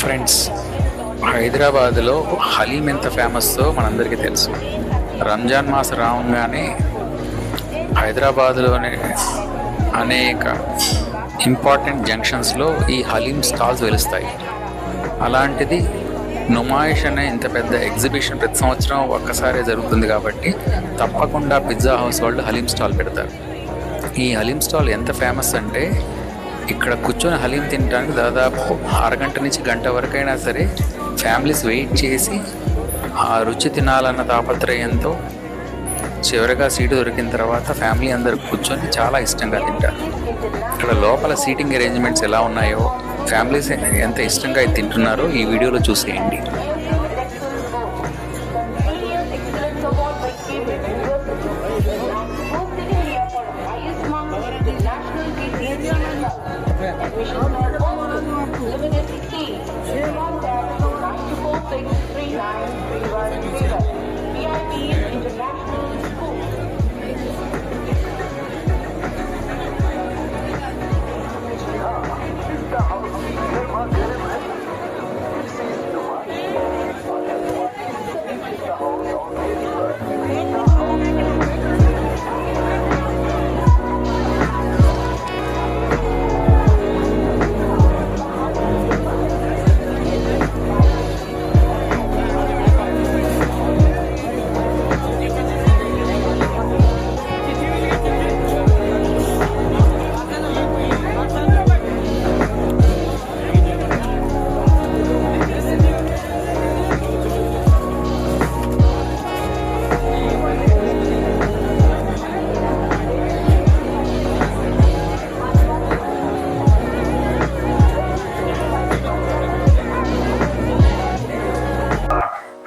Friends, హైదరాబాద్లో హలీం ఎంత ఫేమస్తో మనందరికీ తెలుసు. రంజాన్ మాసం రాగానే హైదరాబాద్లోని అనేక ఇంపార్టెంట్ జంక్షన్స్లో ఈ హలీం స్టాల్స్ వెలుస్తాయి. అలాంటిది నుమాయిష్ అనే ఇంత పెద్ద ఎగ్జిబిషన్ ప్రతి సంవత్సరం ఒక్కసారే జరుగుతుంది కాబట్టి తప్పకుండా పిజ్జా హౌస్ వాళ్ళు హలీం స్టాల్ పెడతారు. ఈ హలీం స్టాల్ ఎంత ఫేమస్ అంటే ఇక్కడ కూర్చొని హలీం తినడానికి దాదాపు అరగంట నుంచి గంట వరకైనా సరే ఫ్యామిలీస్ వెయిట్ చేసి ఆ రుచి తినాలన్న తాపత్రయంతో చివరిగా సీటు దొరికిన తర్వాత ఫ్యామిలీ అందరు కూర్చొని చాలా ఇష్టంగా తింటారు. ఇక్కడ లోపల సీటింగ్ అరేంజ్మెంట్స్ ఎలా ఉన్నాయో, ఫ్యామిలీస్ ఎంత ఇష్టంగా ఇది తింటున్నారో ఈ వీడియోలో చూసేయండి.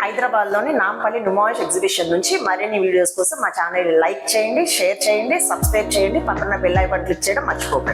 హైదరాబాద్లోని నాంపల్లి నుమాయిష్ ఎగ్జిబిషన్ నుంచి మరిన్ని వీడియోస్ కోసం మా ఛానల్ లైక్ చేయండి, షేర్ చేయండి, సబ్స్క్రైబ్ చేయండి, పక్కన బెల్ ఐకాన్ క్లిక్ చేయడం మర్చిపోకండి.